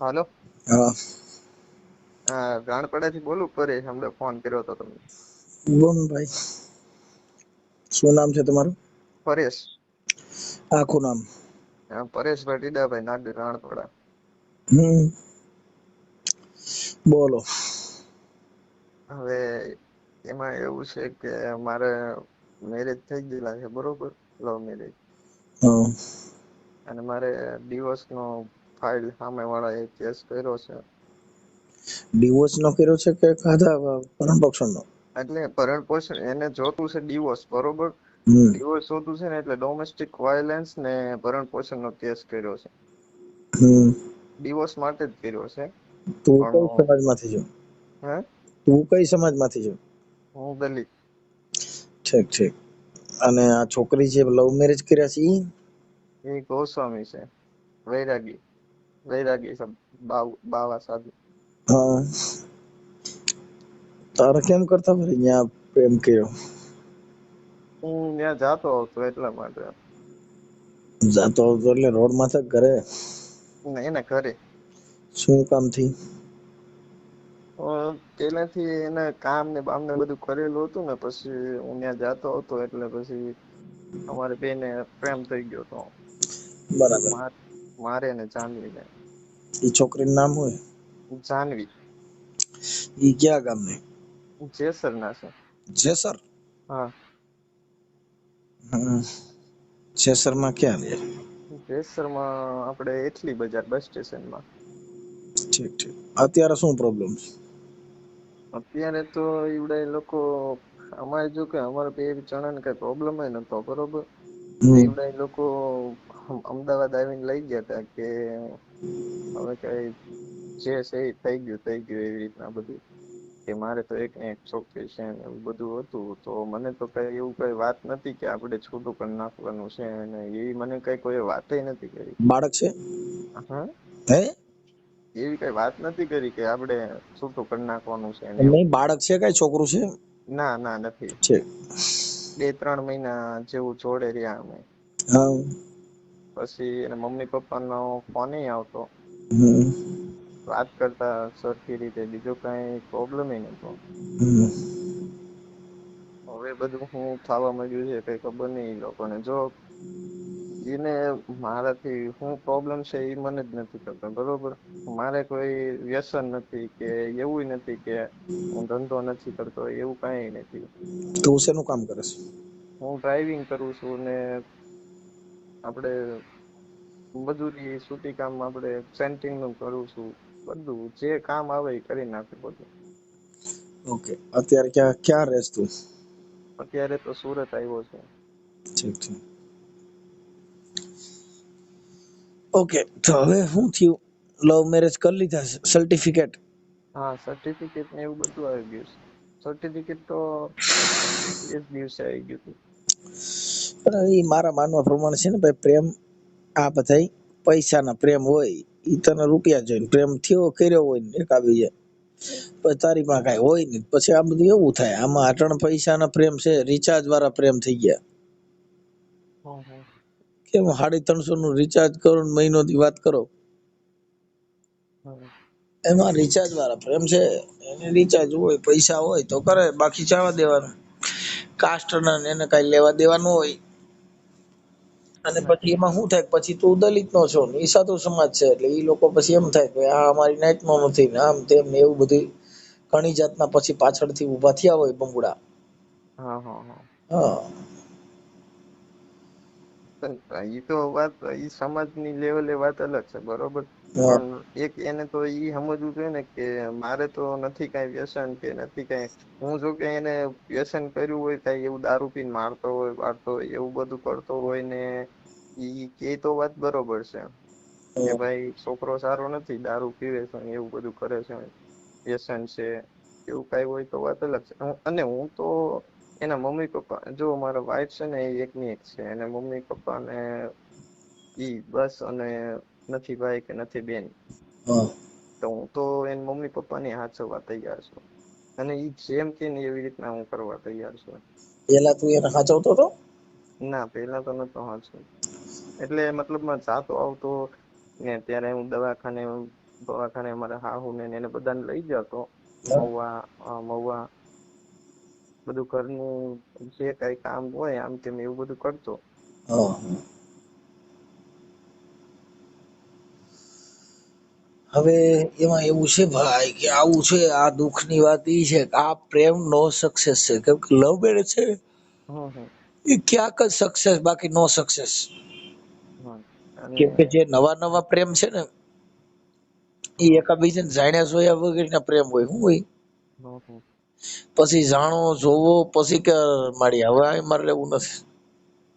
હાલો. હા ગાણપડાથી બોલું પરેશ, હમણાં ફોન કર્યો હતો તમને. બોલ ભાઈ, શું નામ છે તમારું? પરેશ. આખું નામ? પરેશભાઈ ટીડાભાઈ, નાગર રાણપડા. હમ બોલો. હવે એમાં એવું છે કે મારે મેરેજ થઈ ગયેલા છે, બરોબર, લવ મેરેજ. હા અને મારે ડિવોર્સ નો ફાઇલ સામે વાળા એ કેસ કર્યો છે. ડિવોર્સ નો કર્યો છે કે ખાધા ભરણ પોષણ નો? એટલે ભરણ પોષણ એને જોતું છે ડિવોર્સ, બરોબર. હમ ડિવોર્સ જોતું છે ને, એટલે ડોમેસ્ટિક વાયોલેન્સ ને ભરણ પોષણ નો કેસ કર્યો છે. હમ ડિવોર્સ માટે જ કર્યો છે. તું કઈ પણ સમાજમાંથી છો? હે તું કઈ સમાજમાંથી છો? હું દલિત. ઠીક ઠીક. અને આ છોકરી જે લવ મેરેજ કર્યા છે ઈ? એ ગોસ્વામી છે, વૈરાગી. વૈરાગી છે, બાવા સાધુ. હા. તારે કેમ કરતા ફરી ન્યા પ્રેમ કર્યો? હું ત્યાં જાતો હતો એટલા માટે. જાતો હતો એટલે રોડ માથે ઘરે? એના ઘરે. શું કામ થી? પેલાથી એને કામ ને બામ ને બધું કરેલું હતું ને, પછી હું ત્યાં જાતો હતો એટલે પછી અમારે બેને પ્રેમ થઈ ગયો હતો. બરાબર. મારે ને જાનવીને. ઈ છોકરીનું નામ હોય? જાનવી. ઈ ક્યાં ગામની? જેસર ના છે. જેસર? હા. હમ જેસર માં ક્યાં રહે? જેસર માં આપડે એટલી બજાર બસ સ્ટેશનમાં. ઠીક ઠીક. અત્યારે શું પ્રોબ્લેમ છે? અત્યારે તો એવડા એ લોકો, અમારે જો કે અમારે બે જણા ને કઈ પ્રોબ્લેમ નતો, બરોબર. હમ એવડા એ લોકો અમદાવાદ આવીને લઈ ગયા તા કે હવે કઈ જે છે એ થઈ ગયું એવી રીતના બધું. કે મારે તો એક છોકરી છે ને એવું બધું હતું, તો મને તો કઈ એવું કઈ વાત નથી કે આપડે છૂટું કરી નાખવાનું છે, અને એવી મને કઈ કોઈ વાત નથી કરી. બાળક છે? હા. હે? એવી કઈ વાત નથી કરી કે આપડે છૂટું કરી નાખવાનું છે ને એમ એવું. નહીં, બાળક છે? કઈ છોકરું છે? ના ના નથી. છે. 2-3 મહિના જેવું જોડે રહ્યા અમે. હા. પછી એના મમ્મી પપ્પાનો ફોન આવતો. હમ વાત કરતા સરખી રીતે, બીજો કઈ પ્રોબ્લેમ નતો. હમ હવે બધું હું થવા માંડ્યું છે કઈ ખબર નઈ એ લોકોને. જો એને મારાથી શું પ્રોબ્લેમ છે એ મને જ નથી ખબર, બરોબર. મારે કોઈ વ્યસન નથી કે એવું નથી કે હું ધંધો નથી કરતો, એવું કઈ નથી. તું શેનું કામ કરે છે? હું ડ્રાઈવિંગ કરું છું ને આપડે બધું સુટી કામ આપડે સેન્ટિંગ નું કરું છું. બધું જે કામ આવે એ કરી નાખે બધું. ઓકે. અત્યારે ક્યાં રહેસ તું? અત્યારે તો સુરત આવ્યો છે. ઠીક છે. ઓકે. તો હવે શું થયું? લવ મેરેજ કરી લીધા, સર્ટિફિકેટ? હા, સર્ટિફિકેટ ને એવું બધું આવી ગયું છે. સર્ટિફિકેટ તો એ જ દિવસે આવી ગયું હતું. એ મારા માનવા પ્રમાણે છે ને ભાઈ, પ્રેમ આ બધા પૈસા ના પ્રેમ હોય. ઈ તને રૂપિયા જોઈને પ્રેમ થયો કર્યો હોય ને એક આવી જાય. પછી તારી પાસે કઈ હોય ને પછી આ બધું એવું થાય. આમાં અટણ પૈસા ના પ્રેમ છે, રિચાર્જ વાળા પ્રેમ થઈ ગયા. હમ હમ. કેમ 350 નું રિચાર્જ કરો ને મહિનોથી વાત કરો. હમ. એમાં રિચાર્જ વાળા પ્રેમ છે. એને રિચાર્જ હોય, પૈસા હોય તો કરે, બાકી જવા દેવાનું. કાસ્ટ ના એને કઈ લેવા દેવાનું હોય. અને પછી એમાં શું થાય, પછી તું દલિત નો છો ને એ સાધુ સમાજ છે, એટલે ઈ લોકો પછી એમ થાય કે આ અમારી નાઈટ નો નથી ને આમ તેમ એવું બધું ઘણી જાતના પછી પાછળથી ઉભા થયા હોય બંગુડા. હા હા હા. હા. એ તો વાત એ સમાજની લેવલે વાત અલગ છે, બરોબર. હા પણ એક એને તો ઈ સમજવું જોઈએ ને કે મારે તો નથી કઈ વ્યસન કે નથી કઈ. હું જો કે એને વ્યસન કર્યું હોય, કઈ એવું દારૂ પીને મારતો હોય વાળતો હોય એવું બધું કરતો હોય ને એ તો વાત બરોબર છે કે ભાઈ છોકરો સારો નથી, દારૂ પીવે છે એવું બધું કરે છે, વ્યસન છે. એવું કઈ હોય તો વાત અલગ છે. અને હું તો એના મમ્મી પપ્પા જો મારા વાઈફ છે ને એ એકની એક છે. એને મમ્મી પપ્પા ને ઈ બસ, અને નથી ભાઈ કે નથી બેન. હા. તો હું તો એને મમ્મી પપ્પા ની હાચવવા તૈયાર છું. અને ઈ જેમ કે ને એવી રીતના હું કરવા તૈયાર છું. પેલા તું એને સાચવતો હતો? ના પેલા તો નતો હાચવતો. એટલે મતલબમાં જાતો આવતો ને ત્યારે હું દવાખાને દવાખાને અમારા હાહુ ને એને બધાને લઈ જતો મહુવા બધું ઘરનું જે કઈ કામ હોય આમ તેમ એવું બધું કરતો. હા. હવે એમાં એવું છે ભાઈ કે આવું છે, આ દુઃખની વાત એ છે કે આ પ્રેમ નો સક્સેસ છે, કેમ કે લવ મેરેજ છે હમ એ ક્યાંક જ સક્સેસ, બાકી નો સક્સેસ. હમ અને કેમ કે જે નવા નવા પ્રેમ છે ને એ હમ એકાબીજાને જાણ્યા જોયા વગરના પ્રેમ હોય. શું હોય? હમ પછી જાણો જોવો પછી કે મારી હવે મારે લેવું નથી.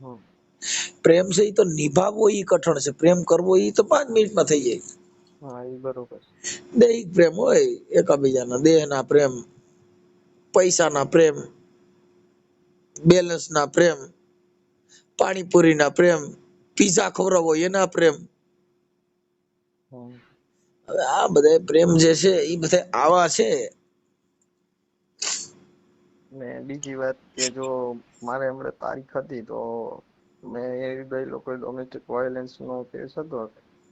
હમ પ્રેમ છે એ તો નિભાવવો એ કઠણ છે, પ્રેમ કરવો એ તો 5 મિનિટમાં થઈ જાય. હા એ બરોબર. દૈહિક પ્રેમ હોય, એકાબીજાના દેહ ના પ્રેમ, પૈસા ના પ્રેમ, બેલેન્સ ના પ્રેમ, પાણીપુરી ના પ્રેમ, પીઝા ખવડાવો એના પ્રેમ. હમ હવે આ બધા પ્રેમ જે છે એ બધા આવા છે. ને બીજી વાત કે જો મારે હમણાં તારીખ હતી તો મેં એ લોકો ડોમેસ્ટિક વાયોલન્સ નો કેસ હતો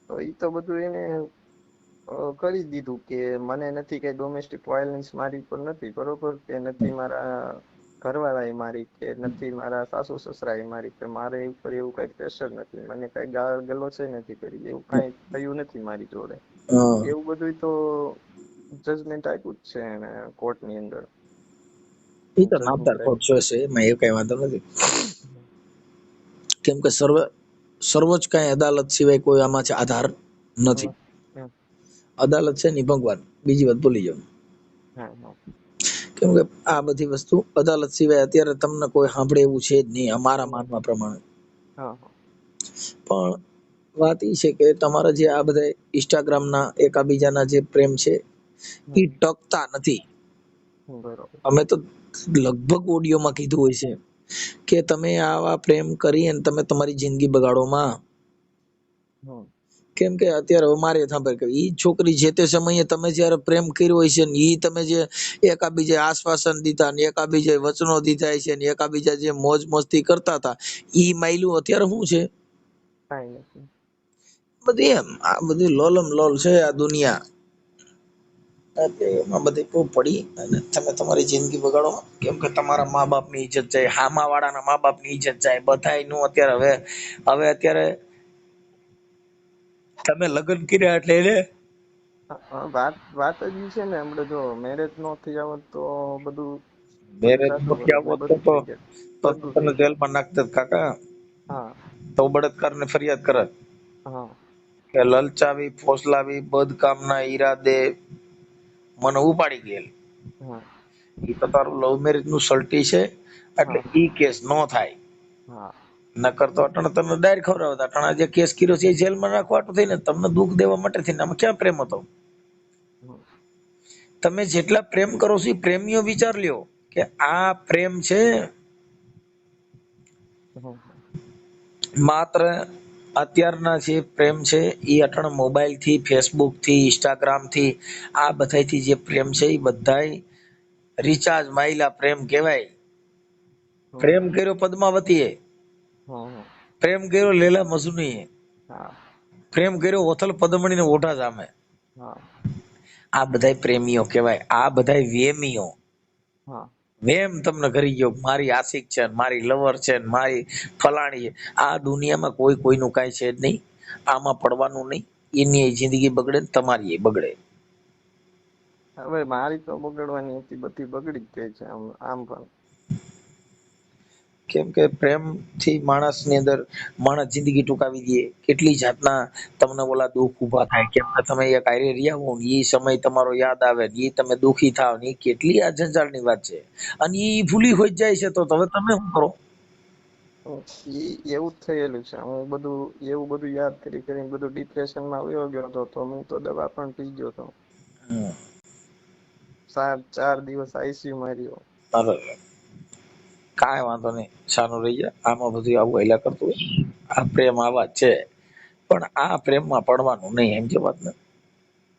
તો એ તો બધું એને કરી દીધું કે મને નથી કઈ ડોમેસ્ટિક વાયોલન્સ મારી ઉપર નથી, બરોબર, કે નથી મારા ઘરવાળા એ મારી, કે નથી મારા સાસુ સસરા એ મારી, કે મારે ઉપર એવું કઈ પ્રેશર નથી, મને કઈ ગાળ ગલોચ નથી કરી, એવું કઈ થયું નથી મારી જોડે. એવું બધું તો જજમેન્ટ આપ્યું જ છે એને કોર્ટની અંદર. એ તો જજની નામદાર સાહેબ. કોર્ટ છે, એમાં એ કઈ વાંધો નથી. કેમ કે સર્વોચ્ચ કઈ અદાલત સિવાય કોઈ આમાં છે આધાર નથી. હમ હમ અદાલત છે ની ભગવાન, બીજી વાત ભૂલી જાઓ. હા કેમ કે આ બધી વસ્તુ અદાલત સિવાય અત્યારે તમને કોઈ સાંભળે એવું છે જ નહીં, અમારા માનવા પ્રમાણે. હા પણ વાત એ છે કે તમારા જે આ બધા ઇન્સ્ટાગ્રામ ના એકાબીજાના જે પ્રેમ છે એ ટકતા નથી. બરોબર. અમે તો લગભગ ઓડિયોમાં કીધું હોય છે કે તમે આવા પ્રેમ કરી અને તમે તમારી જિંદગી બગાડો માં. હમ કેમ કે અત્યારે મારે સાંભળ કે ઈ છોકરી જે તે સમયે તમે જયારે પ્રેમ કર્યો હોય છે ને ઈ તમે જે એકાબીજા આશ્વાસન દીધા ને એકાબીજા વચનો દીધા છે ને એકાબીજા જે મોજ મસ્તી કરતા હતા ઈ માયલું અત્યારે શું છે? કઈ નથી. બધી એમ આ બધી લોલમ લોલ છે આ દુનિયા. એમાં બધી બહુ પડી અને તમે તમારી જિંદગી બગાડો કેમ કે તમારા મા બાપ ની ઈજ્જત જાય, હામા વાળાના મા બાપ ની ઈજ્જત જાય, બધા નું અત્યારે હવે અત્યારે તમે લગ્ન કર્યા એટલે એને વાત જ ઈ છે ને હમણાં જો મેરેજ નો થયા હોત તો બધું મેરેજ જાતું નથી હોત ને આવો બધું થઈ જાય, તો બધું તને થઈ જાય. જેલમાં નાખી દે કાકા. હા તો બળાત્કાર ને ફરિયાદ કરત હા કે લલચાવી ફોસલાવી બદકામના ઈરાદે મને ઉપાડી ગયેલ. હા એ તો તારું લવ મેરેજ નું સલટી છે એટલે હા ઈ કેસ નો થાય. હા નકર તો અટણ તમને ડાયર ખવડાવતા અટણા જે કેસ કર્યો છે એ જેલમાં નાખવાનું થઈ ને તમને દુઃખ દેવા માટે થઈને આમાં ક્યાં પ્રેમ હતો? હમ તમે જેટલા પ્રેમ કરો છો એ પ્રેમીઓ વિચાર લ્યો કે આ પ્રેમ છે હમ માત્ર અત્યારના જે પ્રેમ છે એ અટણ મોબાઈલ થી, ફેસબુક થી, ઇન્સ્ટાગ્રામ થી આ બધાથી જે પ્રેમ છે એ બધા રિચાર્જ માયલા પ્રેમ કેવાય. પ્રેમ કર્યો પદ્માવતી એ, હમ પ્રેમ કર્યો લેલા મજનુ એ, હા પ્રેમ કર્યો ઓથલ પદમણી ને ઓઢા સામે. હા આ બધા પ્રેમીઓ કેવાય, આ બધા વેમીઓ. હા વેમ તમને કરી ગયો મારી આશિક છે, મારી લવર છે, મારી ફલાણી છે. આ દુનિયામાં કોઈ કોઈનું કઈ છે જ નહીં. આમાં પડવાનું નહીં. એની જિંદગી બગડે ને તમારી એ બગડે. હવે મારી તો બગડવાની હતી બધી બગડી જ ગઈ છે આમ પણ. કેમ કે પ્રેમ થી માણસ ની અંદર માણસ જિંદગી ટૂંકાવી દે કેટલી જાતના તમને ઓલા દુઃખ ઉભા થાય કેમ કે તમે એક હારે રહ્યા હો ને એ સમય તમારો યાદ આવે એ તમે દુઃખી થાવ ને એ કેટલી આ જંજાળ ની વાત છે અને એ ભૂલી હોઈ જાય છે તો હવે તમે શું કરો? એવું જ થયેલું છે. હું બધું એવું બધું યાદ કરીને બધું ડિપ્રેશનમાં આવ્યો ગયો હતો તો હું તો દવા પણ પી ગયો હતો. હમ 4 દિવસ આઈસીયુ માં રહ્યો. કઈ વાંધો નઈ સાનું રહી જાય આમાં બધું આવું હેલા કરતું હોય આ પ્રેમ આવા જ છે પણ આ પ્રેમમાં પડવાનું નહી એમ જે વાત ને.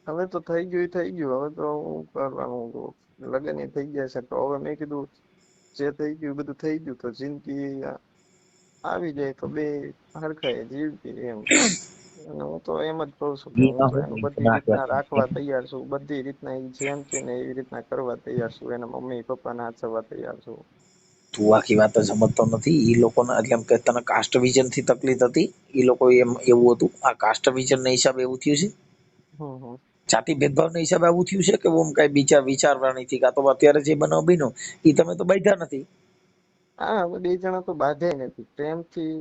હવે તો થઈ ગયું હવે તો હું કરવાનું લગ્ન એ થઈ ગયા છે તો હવે મેં કીધું જે થઈ ગયું બધું થઈ ગયું તો જિંદગી આવી જાય તો બે હરખાય જીવતી એમ. અને હું તો એમ જ કહું છું કે હું એમાં તો હું એનું હોય બધી તમે આખી રીતના વાત રાખવા તૈયાર છું, બધી રીતના એ જેમ કે ને એવી રીતના કરવા તૈયાર છું, એના મમ્મી પપ્પાને હાચવવા તૈયાર છું. તું આખી વાત સમજતો નથી. એ લોકોના એટલે એમ કે તને કાસ્ટ વિઝન થી તકલીફ હતી, એ લોકો એમ એવું હતું. આ કાસ્ટ વિઝન ના હિસાબે એવું થયું છે, હમ હમ જાતિ ભેદભાવ ના હિસાબે આવું થયું છે કે ઓમ કઈ બીજા વિચારવાની થી, કાં તો અત્યારે જે બનાવ બન્યો એ તમે તો બાંધ્યા નથી. હા, અમે બે જણા તો બાંધ્યા નથી, પ્રેમથી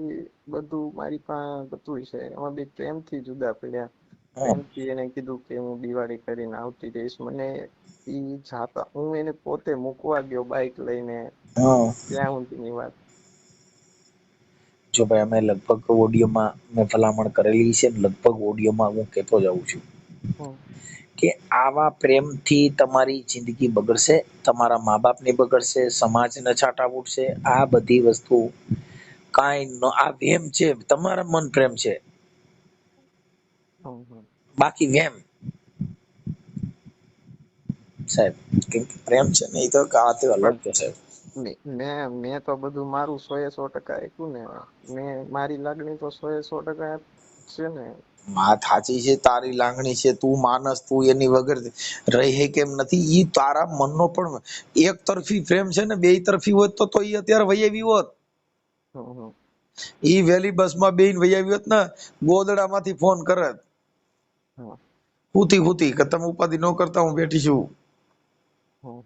બધું મારી પાસે બધું છે, એમાં બે પ્રેમથી જુદા પડ્યા. હા પ્રેમથી એને કીધું કે હું દિવાળી કરીને આવતી રહીશ. મને ઈ જાતા હું એને પોતે મૂકવા ગયો બાઈક લઈને, હા. ત્યાં સુધીની વાત. જો ભાઈ અમે લગભગ ઓડિયોમાં મેં ભલામણ કરેલી છે, લગભગ ઓડિયોમાં હું કહેતો જાઉં છું હમ કે આવા પ્રેમથી તમારી જિંદગી બગડશે, તમારા મા બાપની બગડશે, સમાજને છાંટા ઉડશે. આ બધી વસ્તુ કાંઈ આ વેમ છે, તમારા મન પ્રેમ છે, હમ બાકી વેમ સાહેબ. કેમ કે પ્રેમ છે ને એ તો આ તે અલગ પણ છે સાહેબ. મેં તો બધું મારું 100% આપ્યું ને, મેં મારી લાગણી તો 100% છે ને. વાત સાચી છે, તારી લાગણી છે, તું માનસ, તું એની વગર રહી કેમ નથી. ઈ તારા મનનો પણ એક તરફી પ્રેમ છે ને, બે તરફી હોત તો ઈ અત્યારે વહી આવી હોત. હમ ઈ વહેલી બસમાં બેહીને વહી આવી હોત ને, ગોદડામાંથી ફોન કરત હમ હુતી હુતી કે તમે ઉપાધિ ન કરતા, હું બેઠી છું. હમ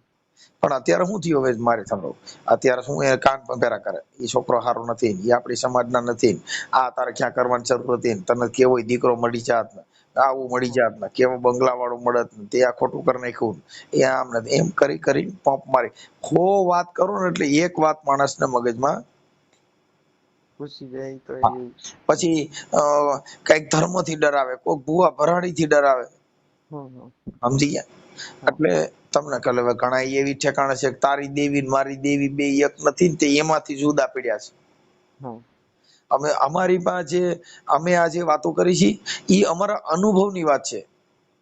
પણ અત્યારે શું થયું હવે મારે સાંભળો, અત્યારે શું એ કાન પંપેરા કરે, એ છોકરો સારો નથી, એ આપણી સમાજના નથી, આ તારે ક્યાં કરવાની જરૂર હતી, તને કેવો દીકરો મળી જાત, આવું મળી જાત, ને કેવો બંગલા વાળું મળત, તે આ ખોટું કરી નાખ્યું, એ આમ નથી, એમ કરી કરી પંપ મારી હો વાત કરો ને, એટલે એક વાત માણસને મગજમાં ઘૂસી જાય તો હા. એવું. પછી કઈક ધર્મ થી ડરાવે, કોઈક ભૂવા ભરાણી થી ડરાવે, હમ સમજી ગયા. હમ એટલે તમને કહે હવે ઘણા એવી ઠેકાણે છે કે તારી દેવી ને મારી દેવી બે એક નથી ને, તે એમાંથી જુદા પડ્યા છે. હમ અમે અમારી પાસે અમે આજે વાતો કરી છે, એ અમારા અનુભવની વાત છે.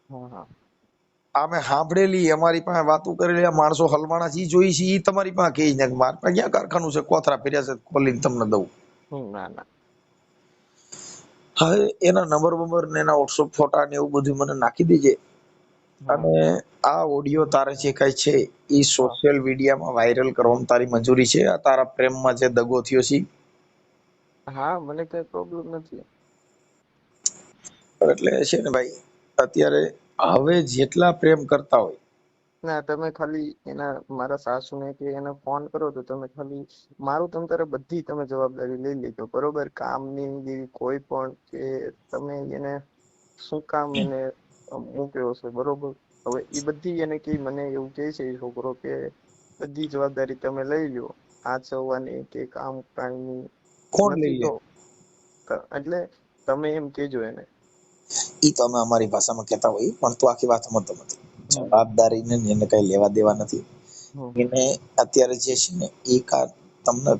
હા અમે સાંભળેલી, અમારી પાસે વાતો કરેલી, માણસો હલવાણા છે જોઈ છે, એ તમારી પાસે કહી ને મારે પાસે ક્યાં કારખાનું છે, કોથરા ફેર્યા છે ખોલીને તમને દઉં. ના ના. હવે એના નંબર બંબર ને એના વોટ્સઅપ ફોટા ને એવું બધું મને નાખી દેજે. હા અને આ ઓડિયો તારે જે કઈ છે એ હા સોશિયલ મીડિયામાં વાયરલ કરવાની તારી મંજૂરી છે? આ તારા પ્રેમમાં જે દગો થયો છે, હા, મને કઈ પ્રોબ્લેમ નથી. એટલે છે ને ભાઈ, અત્યારે હવે જેટલા પ્રેમ કરતા હોય, ના, તમે ખાલી એના મારા સાસુને કે એને ફોન કરો તો તમે ખાલી મારું તમ તારે બધી તમે જવાબદારી લઈ લેજો, બરોબર? કામની જેવી કોઈ પણ કે તમે એને શું કામ એને મૂક્યો છે, બરોબર? હવે એ બધી એને કે મને એવું કે છે એ છોકરો કે બધી જવાબદારી તમે લઈ લો, આચરવાની કે કામ કાજની કોણ લઈ નથી લે? તો એટલે તમે એમ કેજો એને. ઈ તો અમે અમારી ભાષામાં કહેતા હોઈએ, પણ તું આખી વાત સમજતો નથી. હમ જવાબદારીને એને કઈ લેવા દેવા નથી. હમ એને અત્યારે જે છે ને એ તમને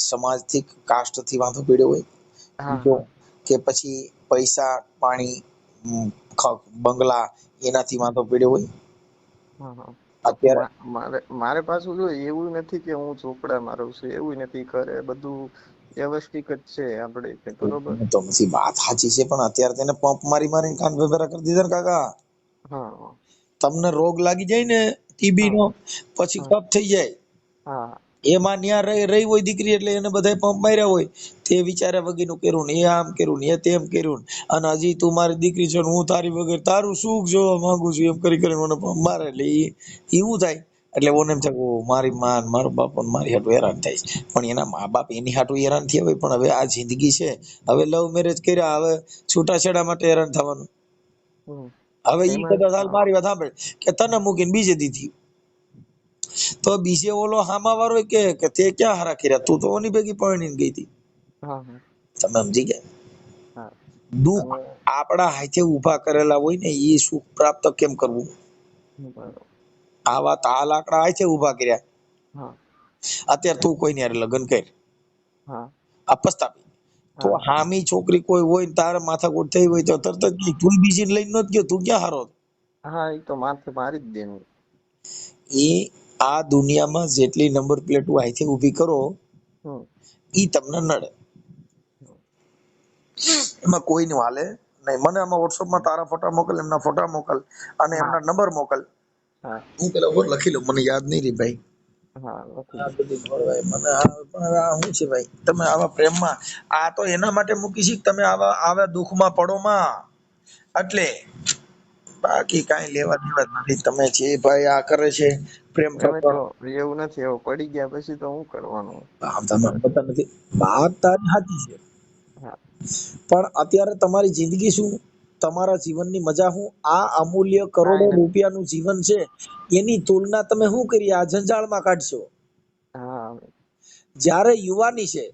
સમાજથી, કાસ્ટથી વાંધો પીડ્યો હોય, હા બીજો હા કે પછી પૈસા પાણી બંગલા એનાથી વાંધો પીડ્યો હોય. હા હા. તો અત્યારે મારે પાછું જો એવું નથી કે હું ચોપડા મારું છું, એવું નથી. કરે બધું વ્યવસ્થિત જ છે આપડે, બરોબર? તો પછી વાત સાચી છે, પણ અત્યારે તેને પંપ મારી મારીને કાન ભેભેરા કરી દીધા ને કાકા. હા તમને રોગ લાગી જાય ને ટીબી નો, હા પછી હા કફ થઈ જાય. હા એમાં ન્યા રહી હોય દીકરી, એટલે એને બધા પંપ માર્યા હોય, તે વિચાર્યા વગરનું કર્યું ને, એ આમ કર્યું ને, એ તેમ કર્યું ને, અને હજી તું મારી દીકરી છે, હું તારી વગર તારું સુખ જોવા માંગુ છું, એમ કરી કરીને મને પંપ મારે. એટલે એવું થાય. એટલે ઓને એમ થાય મારી માં મારો બાપ મારી હાટુ હેરાન થાય છે, પણ એના મા બાપ એની હાટુ હેરાન થયા હોય, પણ હવે આ જિંદગી છે, હવે લવ મેરેજ કર્યા, હવે છૂટાછેડા માટે હેરાન થવાનું. હમ હવે ઈ એમાં કદાચ હાલ મારી વાત સાંભળે કે તને મૂકીને બીજે દીધી, તો બીજે ઓલો હામા વાળો કે તે ક્યાં હારા કર્યા, તું તો ઓની ભેગી પરણીને ગઈ હતી. હા હા તમે સમજી ગયા? હા દુઃખ અને આપણા હાથે ઉભા કરેલા હોય ને, એ સુખ પ્રાપ્ત કેમ કરવું? બરોબર. આ વાત આ લાકડા હાથે ઉભા કર્યા. હા અત્યારે તું કોઈની હારે લગ્ન કર, હા આ પસ્તાવી, તો હા હામી છોકરી કોઈ હોય ને તારે માથાકૂટ થઈ હોય, તો તરત જ તું બીજી લઈને નત ગયો, તું ક્યાં હારો? હા, એ તો માથે મારી જ દેનું. એ આ દુનિયામાં જેટલી નંબર પ્લેટો અહીંથી ઊભી કરો, હમ ઈ તમને નડે. એમાં કોઈનું હાલે નહીં. મને આમાં વોટ્સઅપમાં તારા ફોટા મોકલ, એમના ફોટા મોકલ અને હા એમના નંબર મોકલ. હા હું પેલા ઓર લખી લઉં, મને યાદ નહીં રહી ભાઈ. હા લખી આ દો. બધી ખોળવાય મને. પણ હવે આ શું છે ભાઈ, તમે આવા પ્રેમમાં, આ તો એના માટે મૂકી છે કે તમે આવા આવા દુઃખમાં પડો માં, એટલે બાકી કાંઈ લેવા દેવા જ નથી. તમે જે ભાઈ આ કરે છે પ્રેમ એમ પ્રકરણ, તો એવું નથી, હવે પડી ગયા પછી તો શું કરવાનું. આમ તમે સમજતા નથી. વાત તારી સાચી છે, હા પણ અત્યારે તમારી જિંદગી શું, તમારા જીવનની મજા શું, આ અમૂલ્ય કરોડો કાંઈ નથી. રૂપિયાનું જીવન છે, એની તુલના તમે શું કરી આ જંજાળમાં કાઢશો? હા જ્યારે યુવાની છે,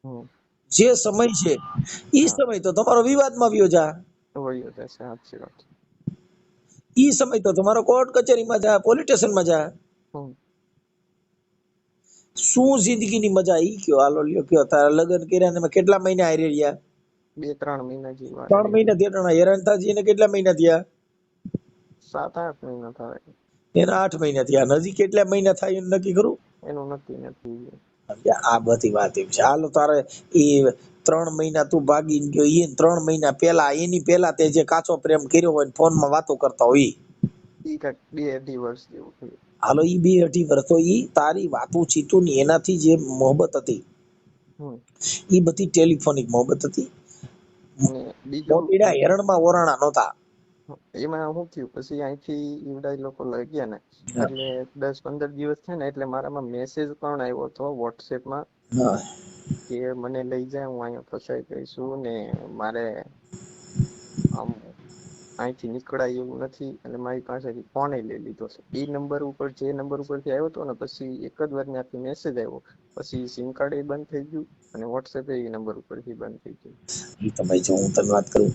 હમ જે સમય છે, ઈ હા સમય તો તમારો વિવાદમાં વયો જા, વયો જશે, સાચી વાત. ઈ સમય તો તમારો કોર્ટ કચેરીમાં જા, પોલીસ સ્ટેશનમાં જા. હમ શું જિંદગીની મજા ઈ કયો, હાલો લ્યો કયો. તારા લગ્ન કર્યા ને એમાં કેટલા મહિના હારે રહ્યા? 2-3 મહિના જેવા 3 મહિના થયા. હેરાન થાજી એને કેટલા મહિના થયા? 7-8 મહિના થાય. એના 8 મહિના થયા. અને હજી કેટલા મહિના થાય એનું નક્કી કરું? એનું નક્કી નથી. આ બધી વાત એમ છે. હાલો તારે એ 3 મહિના તું ભાગીને ગયો, એ 3 મહિના પેલા, એની પેલા તે જે કાચો પ્રેમ કર્યો હોય ને ફોનમાં વાતો કરતા હોય ઈ. ઈ કાંઈક 2-2.5 વર્ષ જેવું થયું. હાલો ઈ 2-2.5 વર્ષ તો ઈ તારી વાતું ચીતું ની એનાથી જે મોહબ્બત હતી, હમ ઈ બધી ટેલિફોનિક મોહબ્બત હતી. અને બીજું મોતીડા હેરણમાં ઓરાણા નહોતા. એમાં શું થયું, પછી અહીંથી ઈવડા ઈ લોકો લઈ ગયા ને એટલે 10-15 દિવસ થયા ને એટલે મારામાં મેસેજ પણ આવ્યો હતો વોટ્સએપમાં હા. કે મને લઈ જાય, હું અહીંયા ફસાઈ ગઈ છું ને મારે આમ અહીંથી નીકળાય એવું નથી. અને મારી પાસેથી ફોન લઈ લીધો છે. એ નંબર ઉપર, જે નંબર ઉપરથી આવ્યો હતો ને, પછી એક જ વાર ત્યાંથી મેસેજ આવ્યો, પછી સિમ કાર્ડ એ બંધ થઈ ગયું અને વોટ્સએપ એ નંબર ઉપરથી બંધ થઈ ગયું. ઈ તમે જો હું તને વાત કરું,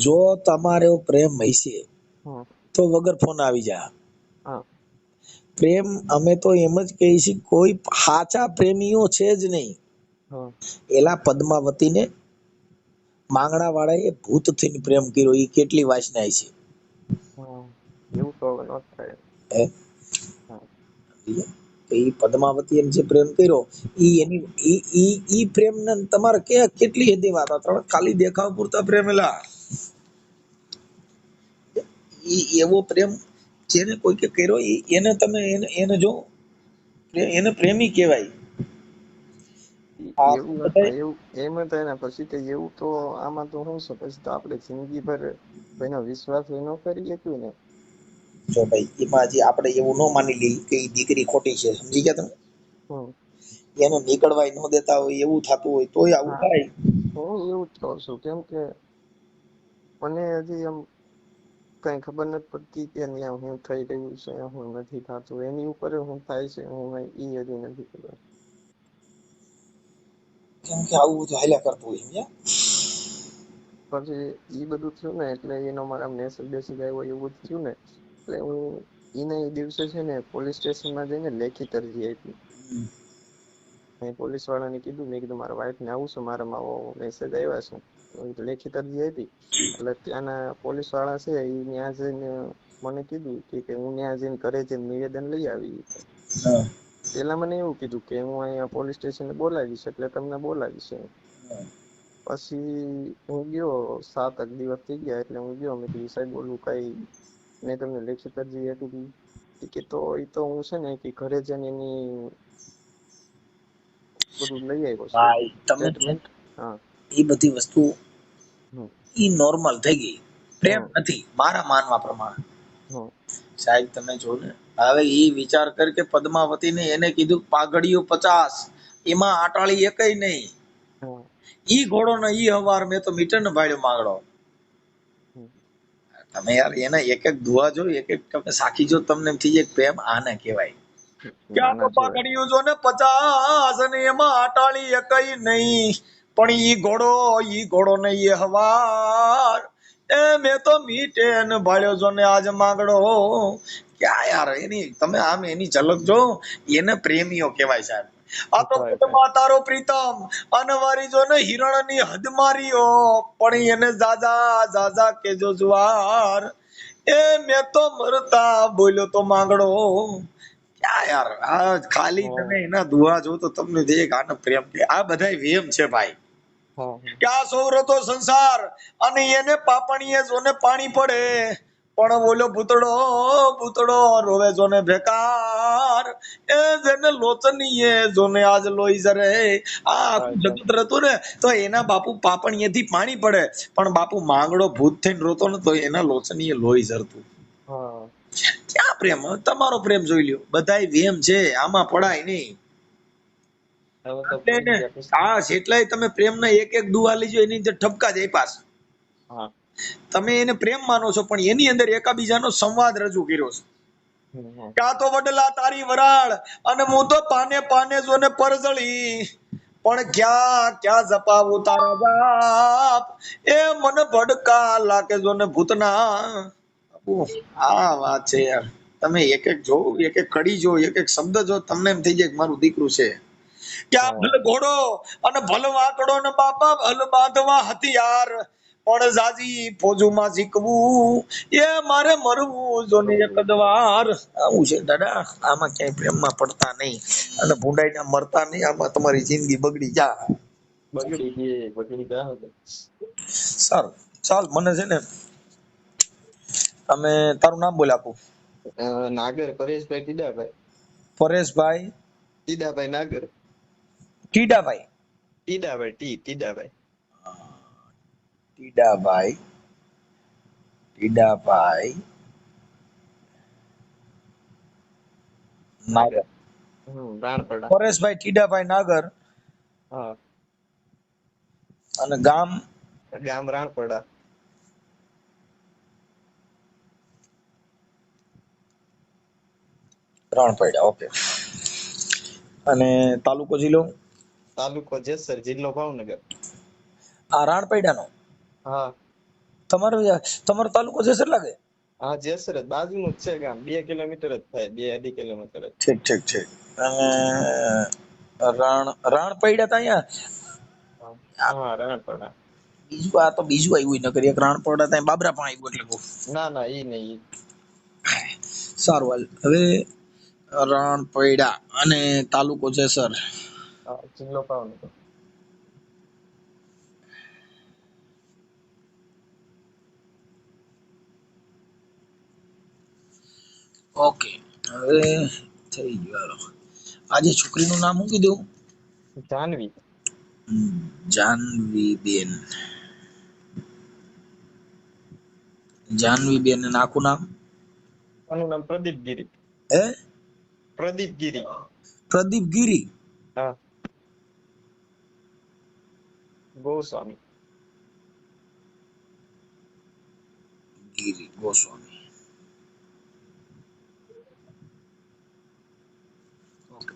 જો તમારો પ્રેમ હશે હમ તો વગર ફોન આવી જા. હા પ્રેમ અમે તો એમ જ કહીએ છીએ, કોઈ સાચા પ્રેમીઓ છે જ નહીં. હા એલા પદ્માવતીને માંગણા વાળાએ ભૂત થઈને પ્રેમ કર્યો, એ કેટલી વાસનાય છે. હા એવું તો હવે ન થાય. હે? હા તો ઈ પદ્માવતી જે પ્રેમ કર્યો, ઈ એની ઈ પ્રેમ ને તમારે કે કેટલી હદે વાત, ખાલી દેખાવ પૂરતા પ્રેમ. એલા ઈ એવો પ્રેમ જેને કોઈ કે કર્યો, એને તમે એને જો એને પ્રેમી કહેવાય. આ એવું બધાય એવું એમ તો એના પછી તો એવું તો આમાં તો શું છે, પછી તો આપણે જિંદગી ભર કોઈનો વિશ્વાસ ન કરી શકીએ ને. જો ભાઈ એમાં હજી આપણે એવું ન માની લઈએ કે ઈ દીકરી ખોટી છે, સમજી ગયા તમે? હમ એને નીકળવાય ન દેતા હોય એવું થતું હોય તોય આવું હા થાય. હું એવું જ કહું છું, કેમ કે મને હજી એમ કઈ ખબર નથી પડતી કે ત્યાં હું થઈ રહ્યું છે, હું નથી થતું, એની ઉપર હું થાય છે, હું ઈ હજી નથી ખબર. કેમ કે આવું બધું હાલ્યા કરતું હોય, સમજ્યા? પછી ઈ બધું થયું ને એટલે એનો મારા મેસેજ બેસેજ આવ્યો એવું બધું થયું ને એટલે હું ઈને એ દિવસે છે ને પોલીસ સ્ટેશનમાં જઈને લેખિત અરજી આપી. મેં પોલીસ વાળાને કીધું, મેં કીધું મારા વાઈફ ને આવું છું, મારામાં આવો મેસેજ આવ્યા છે. તો લેખિત અરજી આપી. એટલે ત્યાંના પોલીસ વાળા છે એ ત્યાં જઈને મને કીધું કે હું ત્યાં જઈને ઘરે જઈને નિવેદન લઈ આવી. હા. પેલા મને એવું કીધું કે હું અહીંયા પોલીસ સ્ટેશને બોલાવીશ એટલે તમને બોલાવીશ. પછી હું ગયો, 7-8 દિવસ થઈ ગયા એટલે હું ગયો, મેં કીધું સાહેબ બોલું કઈ મેં તમને લેખિત અરજી આપી હતી કે તો એ તો હું છે ને કે ઘરે જઈને એની બધું લઈ આવ્યો છું ભાઈ તમે છે સ્ટેટમેન્ટ. હા એ બધી વસ્તુ હમ ઈ નોર્મલ થઈ ગઈ, પ્રેમ હમ નથી મારા માનવા પ્રમાણે. હમ સાહેબ તમે જો ને, હવે ઈ વિચાર કર કે પદ્માવતીને એને કીધું પાઘડીઓ 50, એમાં આટાળી એકય નહીં. હમ ઈ ઘોડો ને ઈ હવાર મેં તો મીટર ને ભાડ્યો માંગડો. હમ તમે યાર એના એક એક દુઆ જો, એક એક તમે સાખી જો, તમને એમ થઈ જાય પ્રેમ આને કહેવાય. ના ક્યાં તો ના જોવાય. પાઘડીઓ જો ને 50 અને એમાં આટાળી એકય નહીં, પણ ઈ ઘોડો ને ઈ હવાર એ મેં તો મીટે ને ભાડ્યો જો ને આજ માંગડો. ક્યાં યાર એની તમે આમ એની ઝલક જો, એને પ્રેમીઓ કહેવાય સાહેબ. આ તો થાય થાય. ખુદમાં તારો પ્રીતમ અનવારી જો ને હિરણની હદ મારીઓ, પણ એને જાજા જાજા કેજો જુવાર એ મેં તો મરતા બોલ્યો તો માંગડો. ક્યાં યાર આ ખાલી તમે હમ એના દુઆ જો તો તમને દેખ આને પ્રેમ કે આ બધાય વેમ છે ભાઈ. હા કે આ સૌરતો સંસાર અને એને પાપણીએ જોને પાણી પડે પણ બોલો ભૂતડો રોવે જોને બેકાર એ જેને લોચનીએ જોને આજ લોહી જરે આ હા આખું જગત રહેતું ને તો એના બાપુ પાપણીએથી પાણી પડે પણ બાપુ માંગડો ભૂત થઈને રોતો ને તો એના લોચનીએ લોહી ઝરતું. હા ક્યાં પ્રેમ? તમારો પ્રેમ જોઈ લ્યો, બધાય વેમ છે, આમાં પડાય નહીં. હવે તો એટલે પડી ને ગયા પછી. આ જેટલાય તમે પ્રેમના એક એક દુઆ લીજો એની અંદર ઠપકા જ આપ્યા છે. હા તમે એને પ્રેમ માનો છો પણ એની અંદર એકાબીજાનો સંવાદ રજૂ કર્યો છે. હમ. ક્યાં તો વડલા તારી વરાળ અને હું તો પાને પાને જોને પરજળી પણ ક્યાં ક્યાં જપાવું તારા બાપ એ મને ભડકા લાગે જોને ભૂતના. આ વાત છે યાર. તમે એક એક જો, એક એક કડી જો, એક એક શબ્દ જો, તમને એમ થઈ જાય કે મારું દીકરું છે. ક્યાં હા ભલે ઘોડો અને ભલે વાકડો ને બાપા ભલે બાંધવા હથિયાર પણ જાજી ફોજુમાં જીકવું એ મારે મરવું જોને એક જ વાર. આવું છે દાદા, આમાં ક્યાંય પ્રેમમાં પડતા નહીં અને ભૂંડાઈના મરતા નહીં. આમાં તમારી જિંદગી બગડી જા. બગડી ગયા હવે. સારું ચાલ, મને છે ને અમે તારું નામ બોલ આપું. નાગર પરેશભાઈ ટીડાભાઈ. પરેશભાઈ ટીડાભાઈ નાગર. ટીડાભાઈ. ટીડાભાઈ ટીડાભાઈ. ટીડાભાઈ ટીડાભાઈ નાગર. નાગર. રાણપડા. પરેશભાઈ ટીડાભાઈ નાગર હા. અને ગામ ગામ રાણપડા. રાણપડા. ઓકે. અને તાલુકો જિલ્લો તાલુકો જેસર, જિલ્લો ભાવનગર. આ રાણપડાનો હા તમારો તમારો તાલુકો જેસર લાગે? હા જેસર જ બાજુનું જ છે ગામ, 2 કિલોમીટર જ થાય, 2-2.5 કિલોમીટર જ. ઠીક ઠીક ઠીક. અને રાણપડા તો અહીંયા હા રાણપડા. બીજું આ તો બીજું આવ્યું નગર એક રાણપડા ત્યાં બાબરા પણ આવ્યું એટલે બહુ ના ઈ નહીં. સારું. હાલ હવે રાણપડા અને તાલુકો જેસર. હા જિલ્લો ભાવનગર. ઓકે. હવે થઈ ગયું. હાલો, આજે છોકરીનું નામ શું કીધું? જાનવી. જાનવી બેન. જાનવી બેન અને આખું નામ? આનું નામ પ્રદીપ ગીરી. હે? પ્રદીપ ગીરી. પ્રદીપ ગીરી. હા ગોસ્વામી. ગીરી ગોસ્વામી. ઓકે.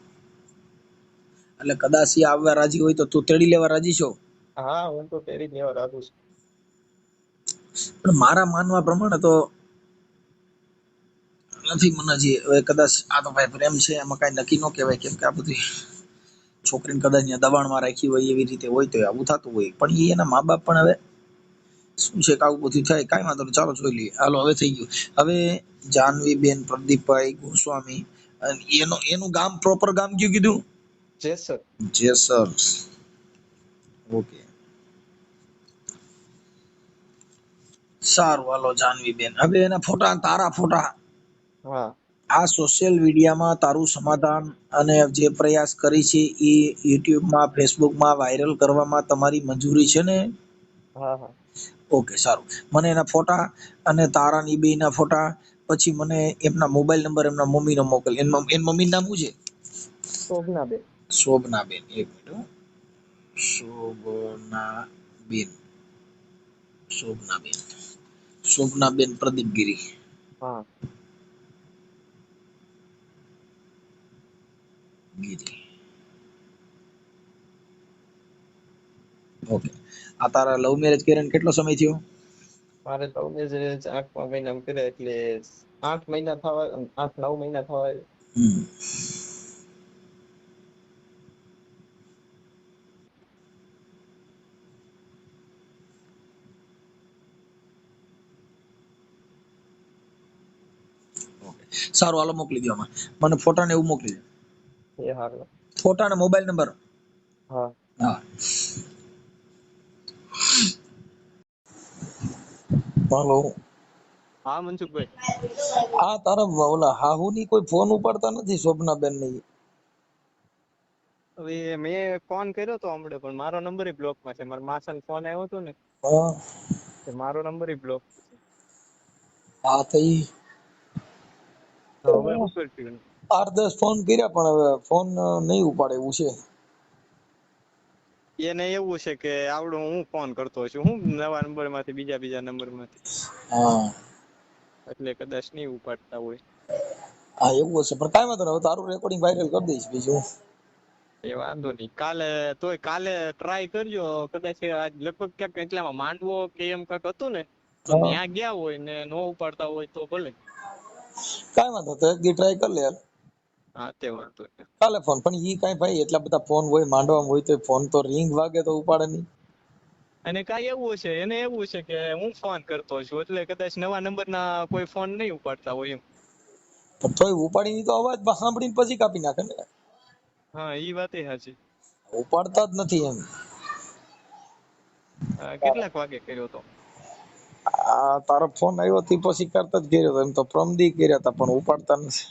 એટલે કદાચ એ આવવા રાજી હોય તો તું તેડી લેવા રાજી છો? હા હું તો તેરી જ લેવા રાખું છું. પણ મારા માનવા પ્રમાણે તો નથી. મને જે હવે કદાચ આ તો ભાઈ પ્રેમ છે, એમાં કઈ નક્કી ન કહેવાય, કેમ કે આ બધી છોકરીને કદાચ દબાણમાં રાખી હોય એવી રીતે હોય તો આવું થતું હોય. પણ એ એના મા બાપ પણ હવે શું છે કે આવું બધું થાય. કાંઈ વાંધો નહીં, ચાલો જોઈ લઈએ. હાલો, હવે થઈ ગયું. હવે જાનવી બેન પ્રદીપભાઈ ગોસ્વામી. એનું ગામ પ્રોપર ગામ કયું કીધું? જેસર. જેસર. ઓકે. સારું. હાલો જાનવી બેન, હવે એના ફોટા, તારા ફોટા હા આ સોશિયલ મીડિયામાં તારું સમાધાન અને જે પ્રયાસ કરી છે એ યુટ્યુબમાં, ફેસબુકમાં વાયરલ કરવામાં તમારી મંજૂરી છે ને? હા હા. ઓકે સારું. મને એના ફોટા અને તારાની બેયના ફોટા, પછી મને એમના મોબાઈલ નંબર એમના મમ્મીનો મોકલ. એની મમ્મીનું નામ શું છે? શોભનાબેન. શોભનાબેન. એક મિનિટ હો. શોભનાબેન. શોભનાબેન. શોભનાબેન પ્રદીપગીરી. હા ગીરી. ઓકે. આ તારા લવ મેરેજ કર્યા કેટલો સમય થયો? મારે તો 8મા મહિનામાં કર્યા એટલે 8 મહિના થવા, 8-9 મહિના થવા. હમ. સારું, હાલો મોકલી દો. આમાં મને ફોટા ને એવું મોકલી દો. એ હારું. ફોટા અને મોબાઈલ નંબર. હા હા. હાલો. હા મનસુખભાઈ. આ તારા ઓલા હાહુ ની કોઈ ફોન ઉપાડતા નથી, શોભનાબેન ની. હવે મેં ફોન કર્યો તો હમણાં, પણ મારો નંબર બ્લોકમાં છે. મારા માસા ફોન આવ્યો હતો ને, હા મારો નંબર બ્લોક છે. હા તો ઈ હવે શું કરશું? 8-10 ફોન કર્યા પણ હવે ફોન નહીં ઉપાડે એવું છે. એને એવું છે કે આવડું હું ફોન કરતો છું, હું નવા નંબર માંથી બીજા નંબર માંથી, હા એટલે કદાચ નહીં ઉપાડતા હોય. હા એવું હશે, પણ કાંઈ વાંધો નહીં. હવે તારું રેકોર્ડિંગ વાયરલ કરી દઈશ બીજું. એ વાંધો નહીં. કાલે ટ્રાય કરજો. કદાચ આજ લગભગ ક્યાંક એટલામાં માંડવો કે એમ કાંઈક હતું ને, તો હા ત્યાં ગયા હોય ને નો ઉપાડતા હોય તો ભલે. કાંઈ વાંધો, તો એક દી ટ્રાય કરી લે યાર. હા તે વાંધો નહીં. કાલે ફોન પણ ઈ કાંઈ ભાઈ એટલા બધા ફોન હોય માંડવામાં હોય તો ફોન તો રિંગ વાગે તો ઉપાડે નહીં. અને કાંઈ એવું છે, એને એવું છે કે હું ફોન કરતો છું, એટલે કદાચ નવા નંબરના કોઈ ફોન નહીં ઉપાડતા હોય એમ. પણ તોય ઉપાડીને તો અવાજ સાંભળીને પછી કાપી નાખે ને. હા એ વાત સાચી. ઉપાડતા જ નથી એમ. કેટલાક વાગે કર્યો તો? આ તારો ફોન આવ્યો તે પછી કરતા જ કર્યો હતો. એમ તો પ્રમદી કર્યા હતા પણ ઉપાડતા નથી.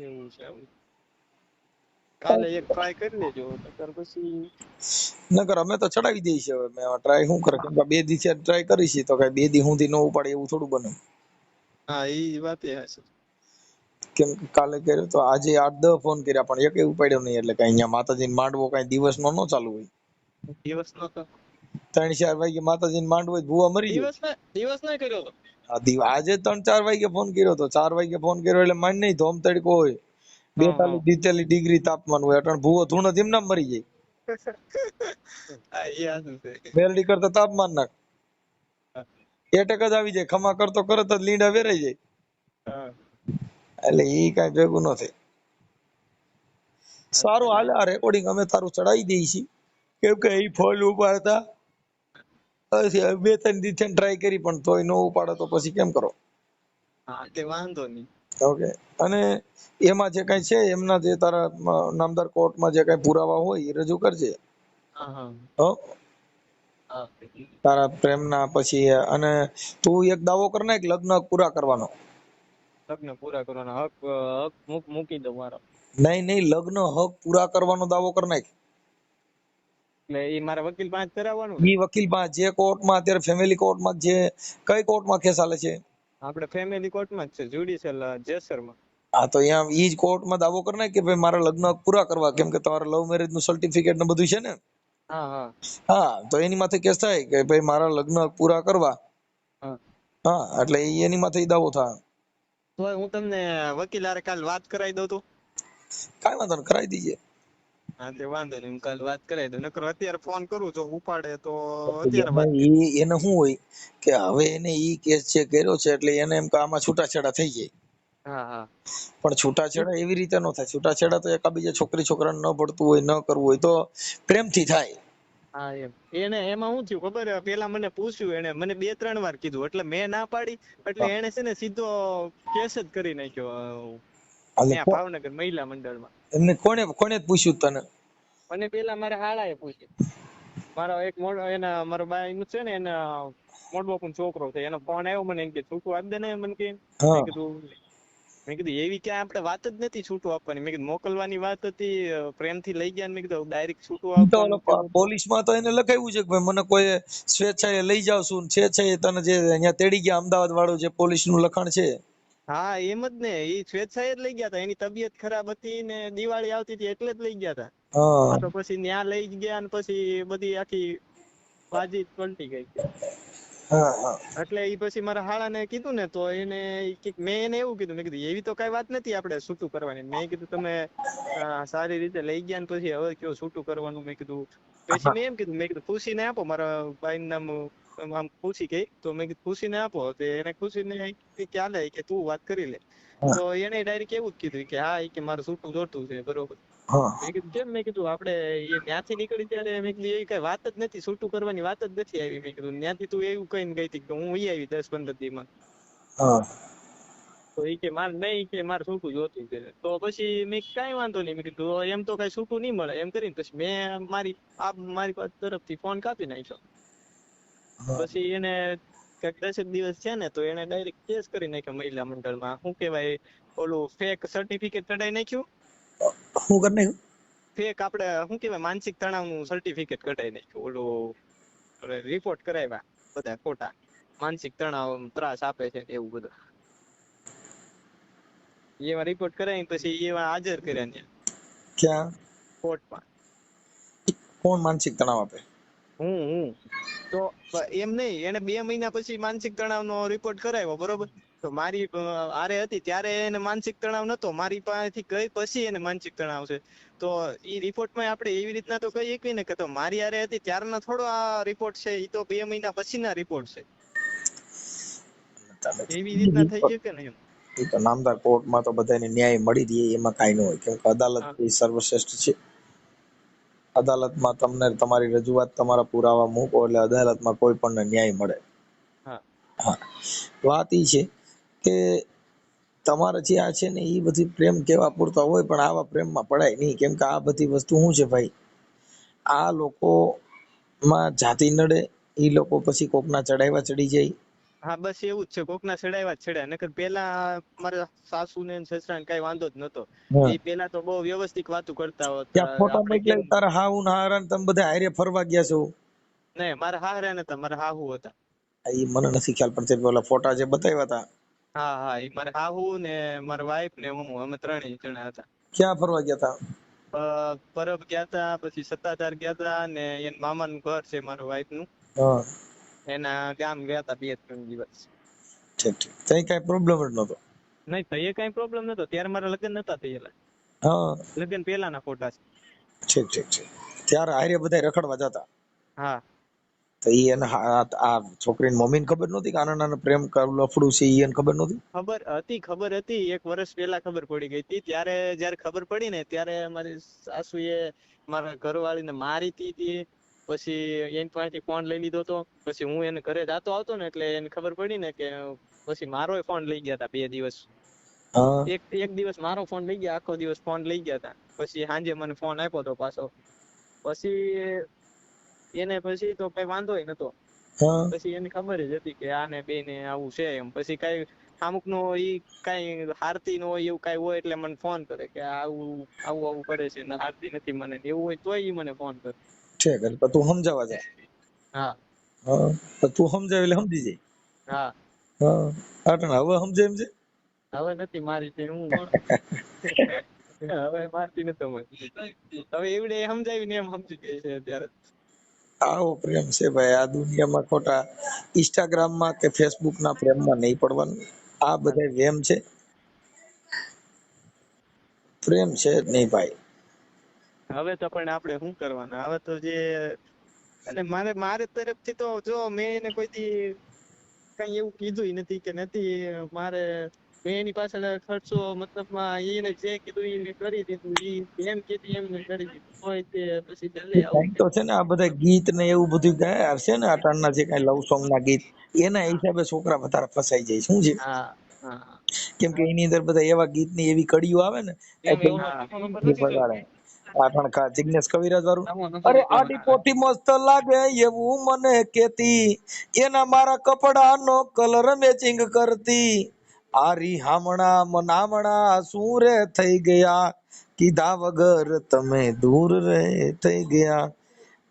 એવું છે એમ. કાલે એક ટ્રાય કરી લેજો, નકર પછી. નકર અમે તો ચડાવી દઈએ છીએ. હવે મેં ટ્રાય શું કરે, કેમ કે 2 દી ટ્રાય કરી છે તો કઈ 2 દી સુધી ન ઉપાડે એવું થોડું બને. હા એ વાત સાચી. કેમ કે કાલે કર્યો તો, આજે 8-10 ફોન કર્યા પણ એકેય ઉપાડ્યો નહીં. એટલે કઈ અહીંયા માતાજીને માંડવો કઈ દિવસનો ન ચાલુ હોય. દિવસનો તો 3-4 વાગે માતાજીને માંડવો હોય, ભૂવા મરી જાય. દિવસ ના કર્યો તો. આજે 3-4 વાગે ફોન કર્યો તો. 4 વાગે ફોન કર્યો એટલે માંડ નહીં, ધોમ તડકો હોય, હા હા 42-43 ડિગ્રી તાપમાન હોય. અટાણ ભૂવો ધૂણો ધીમ ના મરી જાય. હા એ સાચું છે. મેલડી કરતા તાપમાન નાખ એટક જ આવી જાય. ખમા કરતો કરત જ લીંડા વેરાઈ જાય. હા એટલે ઈ કઈ ભેગું ન થાય. સારું હાલે, આ રેકોર્ડિંગ અમે તારું ચડાવી દઈએ છીએ. કેમ કે ઈ ફોન ઉપાડતા 2-3 દી ટ્રાય કરી પણ તોય ન ઉપાડે તો પછી કેમ કરો? હા તે વાંધો નહીં. ઓકે. અને એમાં જે કઈ છે એમના જે તારા નામદાર કોર્ટમાં જે કઈ પુરાવા હોય એ રજૂ કરજે. હા હા હો હા. તારા પ્રેમના પછી. અને તું એક દાવો કર નાખ લગ્ન પૂરા કરવાનો. લગ્ન પૂરા કરવાના હક મૂકી દઉં મારો. નહીં લગ્ન હક પૂરા કરવાનો દાવો કર નાખ. એટલે એ મારા વકીલ પાસે કરાવવાનું ને? ઈ વકીલ પાસે જે કોર્ટમાં અત્યારે ફેમિલી કોર્ટમાં જે કઈ કોર્ટમાં કેસ હાલે છે? આપણે ફેમિલી કોર્ટમાં જ છે, જ્યુડિશિયલ જેસરમાં. હા તો અહીંયા ઈ જ કોર્ટમાં દાવો કર નાખ કે ભાઈ મારા લગ્ન પૂરા કરવા, કેમ કે તમારા લવ મેરેજ નું સર્ટિફિકેટ ને બધું છે ને. હા હા હા તો એની માથે કેસ થાય કે ભાઈ મારા લગ્ન પૂરા કરવા. હા. હા એટલે એની માથે ઈ દાવો થાય. તો હું તમને વકીલ હારે કાલ વાત કરાવી દઉં તો? કાંઈ વાંધો નહીં, કરાવી દીજે. હા તે વાંધો નહીં, હું કાલ વાત કરાવી દઉં. નકર અત્યારે ફોન કરું, જો ઉપાડે તો અત્યારે વાત કરી. એને શું હોય કે હવે એને ઈ કેસ જે કર્યો છે એટલે એને એમ કે આમાં છૂટાછેડા થઈ જાય. હા હા પણ છૂટાછેડા એવી રીતે ન થાય. છૂટાછેડા તો એકાબીજા છોકરી છોકરાને ન પડતું હોય, ન કરવું હોય તો પ્રેમથી થાય. હા એમ. એમાં શું થયું ખબર? પેલા મને પૂછ્યું, એને મને 2-3 વાર કીધું, એટલે મેં ના પાડી. એટલે એને છે ને સીધો કેસ જ કરી નાખ્યો ત્યાં ભાવનગર મહિલા મંડળમાં. એમને કોને કોને પૂછ્યું તને? મને પેલા મારા હાળાએ પૂછ્યું. મારો એક મારો બાઈ નું છે ને, એના મોટો છોકરો છે, એનો ફોન આવ્યો મને, એમ કે છૂટું આપી દે ને. મને કે મેં કીધું એવી ક્યાં આપણે વાત જ નથી છૂટું આપવાની. મેં કીધું મોકલવાની વાત હતી, પ્રેમથી લઈ ગયા. મેં કીધું ડાયરેક્ટ છૂટું આપવાનું કેવું? પોલીસમાં તો એને લખાવ્યું છે કે ભાઈ મને કોઈ સ્વેચ્છાએ લઈ જાવ છું, સ્વેચ્છાએ તને જે અહીંયા તેડી ગયા, અમદાવાદ વાળું જે પોલીસ નું લખાણ છે. હા એમ જ ને, એ સ્વેચ્છાએ જ લઈ ગયા હતા. એની તબિયત ખરાબ હતી ને દિવાળી આવતી હતી એટલે જ લઈ ગયા હતા. હા તો પછી ત્યાં લઈ ગયા ને પછી બધી આખી બાજી પલટી ગઈ. હા હા એટલે એ પછી મારા હાળાને કીધું ને, તો એને મેં એને એવું કીધું, મેં કીધું એવી તો કઈ વાત નથી આપણે છૂટું કરવાની. મેં કીધું તમે સારી રીતે લઈ ગયા ને પછી હવે કયો છૂટું કરવાનું. મેં કીધું પછી મેં એમ કીધું, મેં કીધું પૂછીને આપો. મારા ભાઈનું નામ આમ પૂછી ગઈ, તો મેં કીધું પૂછીને આપો. તો એને પૂછીને કે હાલે કે તું વાત કરી લે. તો એને ડાયરેક્ટ એવું જ કીધું કે હા કે મારે છૂટું જોતું છે. બરોબર. હા મેં કીધું કેમ? મેં કીધું આપણે ત્યાંથી નીકળી ત્યારે મેં કીધું એવી કઈ વાત જ નથી, છૂટું કરવાની વાત જ નથી આવી. મેં કીધું ત્યાંથી તું એવું કઈ ગઈ હતી કે હું આવી 10-15 દીમાં. હા તો એ કે મારે નહીં, કે મારે છૂટું જોતું છે. તો પછી મેં કઈ વાંધો નહીં, મેં કીધું એમ તો કઈ છૂટું નહીં મળે. એમ કરીને પછી મેં મારી તરફથી ફોન કાપી નાખ્યો. પછી એને કંઈક 10 દિવસ છે ને તો એને ડાયરેક્ટ કેસ કરી નાખ્યો મહિલા મંડળમાં. શું કહેવાય, ઓલું ફેક સર્ટિફિકેટ કઢાઈ નાખ્યું. શું કરી નાખ્યું? ફેક આપણે શું કહેવાય, માનસિક તણાવનું સર્ટિફિકેટ કઢાઈ નાખ્યું. ઓલું રિપોર્ટ કરાવ્યા બધા ખોટા, માનસિક તણાવ ત્રાસ આપે છે એવું બધું. એવા રિપોર્ટ કરાવીને પછી એવા હાજર કર્યા ત્યાં ક્યાં? કોર્ટમાં. કોણ માનસિક તણાવ આપે? હું તો એમ નહીં, એને 2 મહિના પછી માનસિક તણાવનો રિપોર્ટ કરાવ્યો, બરોબર. તો મારી આરે હતી ત્યારે એને માનસિક તણાવ નતો, મારી પાસેથી ગઈ પછી એને માનસિક તણાવ છે. તો એ રિપોર્ટમાં આપણે એવી રીતના તો કહી શકીએ ને કે તો મારી આરે હતી ત્યારનો થોડો આ રિપોર્ટ છે, એ તો 2 મહિના પછીના રિપોર્ટ છે. એવી રીતના થઈ શકે ને એમ. એ તો નામદાર કોર્ટમાં તો બધાને ન્યાય મળી રહે, એમાં કાંઈ ન હોય, કેમ કે અદાલત એ સર્વશ્રેષ્ઠ છે. અદાલતમાં તમને તમારી રજૂઆત, તમારા પુરાવા મૂકો એટલે અદાલતમાં કોઈ પણ ન્યાય મળે. હા હા, વાત એ છે કે તમારે જે આ છે ને એ બધી પ્રેમ કેવા પૂરતા હોય, પણ આવા પ્રેમમાં પડાય નહીં, કેમ કે આ બધી વસ્તુ શું છે ભાઈ, આ લોકો માં જાતિ નડે, એ લોકો પછી કોકના ચડાવ્યા ચડી જાય. હા, બસ એવું જ છે, કોકના છેડાવ્યા જ છેડાય. નકર પેલા મારા સાસુ ને સસરા ને કઈ વાંધો જ નતો. હા, એ પેલા તો બહુ વ્યવસ્થિત વાતો કરતા હતા. ત્યાં ફોટા આપણે મોકલે કેમ તારા હાહુ ના હારા ને તમે બધા હારે ફરવા ગયા છો. નહીં, મારા હાહરા નતા, મારા હાહુ હતા. એ મને નથી ખ્યાલ, પણ તે પેલા ફોટા જે બતાવ્યા હતા. હા હા, એ મારા હાહુ ને મારા વાઈફ ને હું, અમે 3 જણા હતા. ક્યાં ફરવા ગયા હતા? પરબ ગયા તા, પછી સત્તાધાર ગયા તા, ને એન મામાનું ઘર છે મારા વાઈફ નું, હા, એના ગામ ગયા તા 2-3 દિવસ. ઠીક ઠીક, તઈ કઈ પ્રોબ્લેમ જ નતો. નહીં, તો એ કઈ પ્રોબ્લેમ નતો, ત્યારે મારા લગ્ન નતા થયેલા. હા, લગ્ન પેલાના ફોટા છે. ઠીક ઠીક ઠીક, ત્યારે હારે બધા રખડવા જતા. હા, તો ઈ એને આ છોકરીની મમ્મીને ખબર નહોતી કે આના નાના પ્રેમ લફડું છે, ઈ એને ખબર નહોતી? ખબર હતી. 1 વર્ષ પહેલા ખબર પડી ગઈ હતી. ત્યારે જયારે ખબર પડી ને ત્યારે મારી સાસુએ મારા ઘરવાળીને મારી હતી. પછી એની પાસેથી ફોન લઈ લીધો હતો. પછી હું એને ઘરે જાતો આવતો ને એટલે એને ખબર પડી ને કે પછી મારો ફોન લઈ ગયા હતા 2 દિવસ. હા, એક દિવસ મારો ફોન લઈ ગયા, આખો દિવસ ફોન લઈ ગયા હતા. પછી સાંજે મને ફોન આપ્યો હતો પાછો. પછી એને પછી તો કઈ વાંધો નતો. હા, પછી એને ખબર જ હતી કે આને બેને આવું છે એમ. પછી કઈ અમુક નો ઈ કઈ હારતી નો હોય એવું કઈ હોય એટલે મને ફોન કરે કે આવું આવું આવું કરે છે ને હારતી નથી મને, એવું હોય તોય ઈ મને ફોન કરે. ઠીક, એટલે તું સમજાવવા જા. હા હા, તો તું સમજાવ એટલે સમજી જાય. હા, હા, આટણ હવે સમજે એમ છે. હવે નથી મારી તે હું હવે મારતી નતો મને. હવે એવડે સમજાવીને એમ સમજી ગઈ છે અત્યારે. આવો પ્રેમ છે ભાઈ, આ દુનિયામાં ખોટા ઇન્સ્ટાગ્રામમાં કે ફેસબુક ના પ્રેમમાં નહીં પડવાનું. આ બધા વેમ છે, પ્રેમ છે જ નહીં ભાઈ. હવે તો પણ આપણે શું કરવાના, હવે તો જે અને મારે તરફથી તો જો મેં એને કોઈથી કઈ એવું કીધું નથી કે નથી મારે, મેં એની પાછળ ખર્ચો મતલબમાં એને જે કીધું એને કરી દીધું, ઈ એમ કીધું એમ કરી દીધું. હોય તે પછી ચાલે આવું કઈક તો છે ને, આ બધા ગીત ને એવું બધું ગાય છે ને, અટાણના જે કઈ લવ સોંગ ના ગીત, એના હા હિસાબે છોકરા વધારે ફસાઈ જાય. શું છે? હા હા, કેમ કે એની અંદર બધા એવા ગીત ની એવી કડીઓ આવે ને, એમ એટલે એવો નંબર ઈ નથી બગાડે. જોઈતો. આઠણ ખા જિગ્નેશ કવિરાજ વાળું, નવો નંબર અરે એટલે આડી પોટી મસ્ત લાગે એવું મને કેતી, એના મારા કપડા નો કલર મેચિંગ કરતી, આરી હામણા મનામણા શું રે થઈ ગયા, કીધા વગર તમે દૂર રે થઈ ગયા.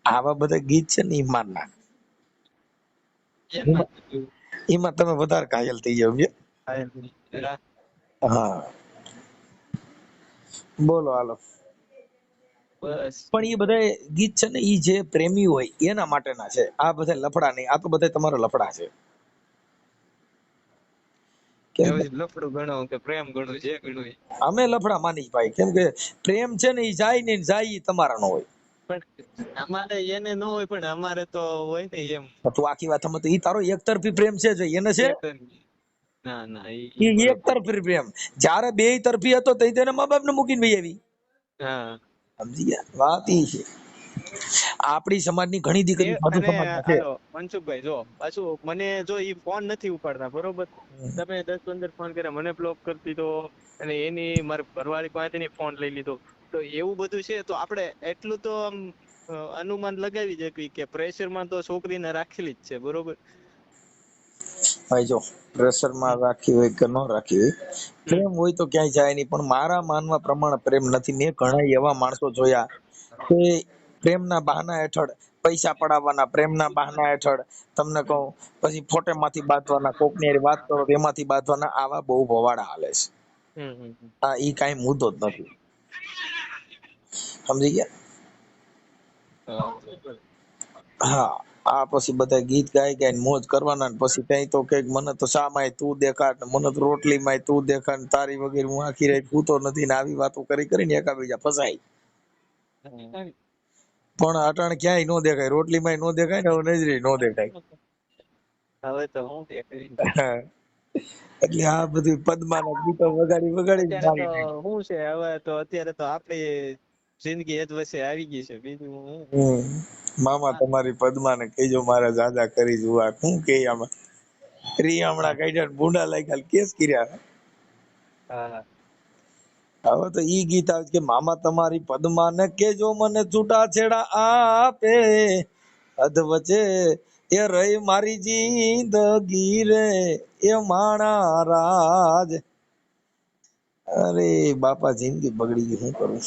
આવા બધા ગીત છે ને, ઈમાન ના એમાં એમાં તમે વધારે ઘાયલ થઈ જાવ. હા, બોલો હાલો. બસ પણ એ બધા ગીત છે ને, ઈ જે પ્રેમી હોય એના માટેના છે. આ બધા લફડા નહીં, આ તો બધા તમારા લફડા છે. કેમ કે લફડું ગણો કે પ્રેમ ગણો, જે ગણો અમે લફડા માની ભાઈ, કેમ કે પ્રેમ છે ને, ઈ જાય ને જાય, ઈ તમારા નો હોય. પણ અમારે એને ન હોય, પણ અમારે તો હોય ને એમ. તો તું આખી વાત સમજ, ઈ તારો એક તરફી પ્રેમ છે, જો એને છે એક ના ના ઈ ઈ એક બરોબર. તરફી પ્રેમ. જ્યારે બે તરફી હતો તો તેને મા બાપ ને મૂકીને વહી આવી. હા, સમજી ગયા? વાત ઈ છે. આપણી સમાજની ઘણી દીકરી સાધુ અને સમાજમાં છે. હાલો મનસુખભાઈ, જો પાછું મને જો ઈ ફોન નથી ઉપાડતા, બરોબર, તમે 10-15 ફોન કર્યા, મને બ્લોક કરી દીધો, અને એની મારી ઘરવાળી પાસેથી ફોન લઈ લીધો, તો એવું બધું છે તો આપણે એટલું તો આમ અનુમાન લગાવી શકીએ કે પ્રેશરમાં તો છોકરીને રાખેલી જ છે, બરોબર. ભાઈ જો પ્રેશર માં રાખી હોય કે ન રાખી હોય, પ્રેમ હોય તો ક્યાંય જાય નહીં. પણ મારા માનવા પ્રમાણે પ્રેમ નથી. મેં ઘણા એવા માણસો જોયા કે પ્રેમના બહાના હેઠળ પૈસા પડાવવાના, પ્રેમના બહાના હેઠળ તમને કહું પછી ફોટેમાંથી બાંધવાના, કોકની હારે વાત કરો તો એમાંથી બાંધવાના, આવા બહુ ભવાડા હાલે છે. આ ઈ કાંઈ મુદ્દો જ નથી, સમજી ગયા? હા, આ પછી બધા ગીત ગાઈ ગાઈને મોજ કરવાના ને પછી કઈ તો કે મને તો શામાંય તું દેખાડ ને મને તો રોટલીમાંય તું દેખાડ ને તારી વગર હું આખી રાત સૂતો નથી ને આવી વાતો કરી કરીને એકાબીજા ફસાય. પણ અટાણે ક્યાંય નો દેખાય, રોટલીમાંય નો દેખાય ને હવે નજરે નો દેખાય. હવે તો હું દેખાય. એટલે આ બધું પદ્માના ગીતો વગાડી વગાડી અત્યારે તો શું છે, હવે તો અત્યારે તો આપણી જિંદગી એ જ વચ્ચે આવી ગઈ છે, બીજું હું. મામા તમારી પદ્માને કહેજો મારા દાદા કરી જુઆ. શું કે આમાં રી હમણાં કાઢ્યા ભૂંડા લાગ્યા કેસ કર્યા. હવે તો ઈ ગીત આવે કે મામા તમારી પદ્માને કેજો મને છૂટા છેડા આપે, અધ વચ્ચે એ રહી મારી જિંદગી રે એ માણા રાજ. અરે બાપા જિંદગી બગડી ગઈ, શું કરું?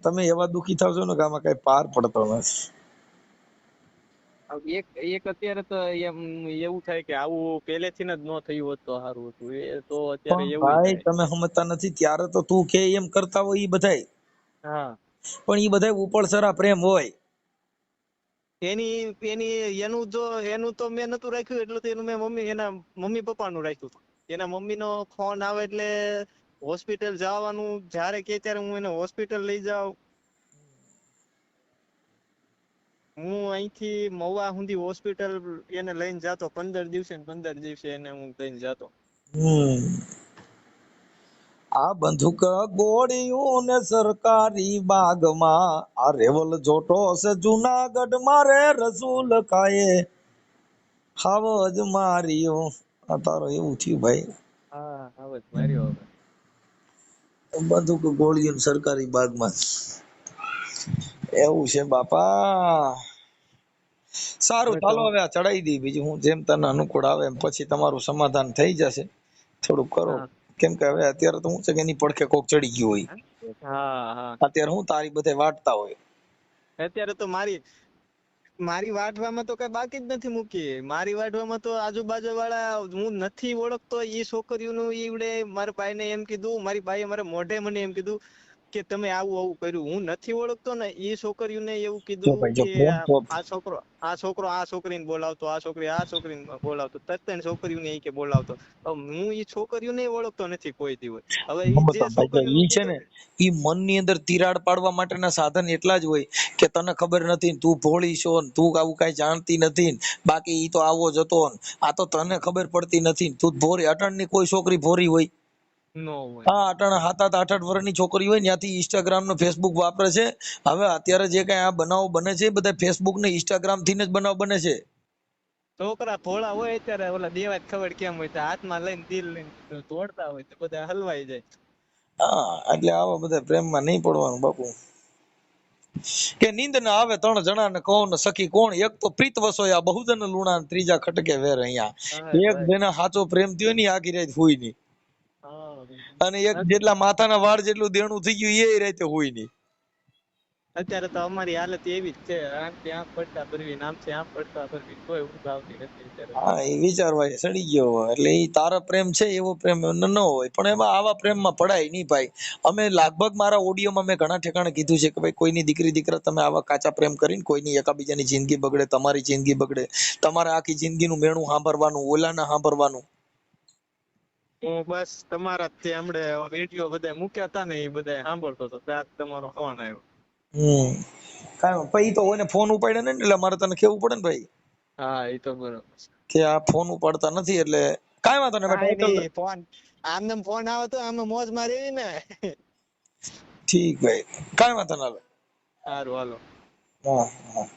તમે એવા દુખી થાવ છો ને કે આમાં કઈ પાર પડતો નથી. એક અત્યારે તો એમ એવું થાય કે આવું પહેલેથી જ ન થયું હોત તો સારું હતું. એ તો અત્યારે એવું ભાઈ તમે સમજતા નથી. ત્યારે તો તું કે એમ કરતા હોય ઈ બધાય, હા, પણ ઈ બધાય ઉપળસરા પ્રેમ હોય. એનું તો મેં નતું રાખ્યું, એટલું તો એનું મેં એના મમ્મી પપ્પાનું રાખ્યું. એના મમ્મીનો ફોન આવે એટલે હોસ્પિટલ જવાનું, જ્યારે કે ત્યારે હું એને હોસ્પિટલ લઈ જાઉં. હું અહીંથી મહુવા સુધી હોસ્પિટલ એને લઈને જાતો, 15 દિવસે ને 15 દિવસે એને હું લઈને જાતો. આ બંદૂક ગોળીયું ને સરકારી બાગમાં, આ રેવલ જોટો છે જુનાગઢ મારે રસૂલ કાયે હાવજ માર્યો. આ તારો એવું થયું ભાઈ. હા, હાવજ માર્યો. હવે બંદૂક ગોળીયું ને સરકારી બાગમાં એવું છે બાપા. સારું, ચાલો હવે આ ચડાઈ દી. બીજું હું જેમ તને અનુકૂળ આવે એમ પછી તમારું સમાધાન થઈ જશે. થોડું કરો, કેમ કે હવે અત્યારે તો હું છે કે એની પડખે કોક ચડી ગયું હોય. અત્યારે હું તારી બધે વાટતા હોય. અત્યારે તો મારી વાટવામાં તો કઈ બાકી જ નથી મૂકી. મારી વાટવામાં તો આજુબાજુ વાળા હું નથી ઓળખતો એ છોકરીઓનું ઈવડે મારા ભાઈને એમ કીધું, મારી ભાઈએ મારા મોઢે મને એમ કીધું કે તમે આવું કર્યું. હું નથી ઓળખતો ને એ છોકરીઓને એવું કીધું કે આ છોકરો આ છોકરીને બોલાવતો, આ છોકરી આ છોકરીને બોલાવતો, ત્રણ છોકરીઓને કે બોલાવતો. હું એ છોકરીઓને ઓળખતો નથી કોઈ દિવસ. હવે ઈ જે છોકરીઓનું છે ને ઈ મનની અંદર તિરાડ પાડવા માટેના સાધન એટલા જ હોય કે તને ખબર નથી, તું ભોળી છો, તું આવું કઈ જાણતી નથી, બાકી ઈ તો આવો જ હતો. આ તો તને ખબર પડતી નથી, તું ભોરી. અટણની કોઈ છોકરી ભોરી હોય? હા, અટણ 7-8 વર્ષની છોકરી હોય ત્યાંથી ઇન્સ્ટાગ્રામ ને ફેસબુક વાપરે છે. હવે અત્યારે જે કઈ આ બનાવ બને છે બધા ફેસબુક ને ઇન્સ્ટાગ્રામ થી જ બનાવ બને છે. છોકરા ભોળા હોય અત્યારે ઓલા દેવા ખબર કેમ હોય, હાથમાં લઈને દિલ લઈને તોડતા હોય તો બધા હલવાઈ જાય. હા, એટલે આવા બધા પ્રેમમાં નહીં પડવાનું બાપુ. કે નીંદ ના આવે 3 જણા ને કહો ને સખી કોણ, એક તો પ્રીત વસોયા બહુજન લુણા, ત્રીજા ખટકે વેર અહીંયા. એક જેને સાચો પ્રેમ થયો ને આખી રાત હુઈ નહીં, અને એક જેટલા માથાના વાળ જેટલું દેણું થઈ ગયું એ રાતે હુઈ નહીં. અત્યારે તો અમારી હાલત એવી જ છે. આમથી આમ પડતા ભરવી, આમથી આમ પડતા ભરવી, કોઈ ઊંઘ આવતી નથી અત્યારે. હા, એ વિચારવા સડી ગયો. એટલે એ તારા પ્રેમ છે એવો પ્રેમ ન હોય, પણ એમાં આવા પ્રેમમાં પડાય નહીં ભાઈ. અમે લગભગ મારા ઓડિયોમાં મેં ઘણા ઠેકાણે કીધું છે કે ભાઈ કોઈની દીકરી દીકરા તમે આવા કાચા પ્રેમ કરીને કોઈની એકાબીજાની જિંદગી બગડે, તમારી જિંદગી બગડે, તમારે આખી જિંદગીનું મેણું સાંભળવાનું, ઓલાને સાંભળવાનું. હું બસ તમારા જે હમણે વિડીયો બધા મૂક્યા હતા ને એ બધા સાંભળતો હતો, ત્યાં તમારો ફોન આવ્યો. કાંઈ પછી તો કોઈને ફોન ઉપાડ્યા ને એટલે મારે તને કેવું પડે ને ભાઈ. હા, એ તો બરોબર કે આ ફોન ઉપાડતા નથી એટલે કાંઈ વાંધો નહીં. ફોન આમને ફોન આવે તો આમે મોજ મારી ને. ઠીક ભાઈ, કાંઈ વાંધો ના. સારું, હાલો. હા હા.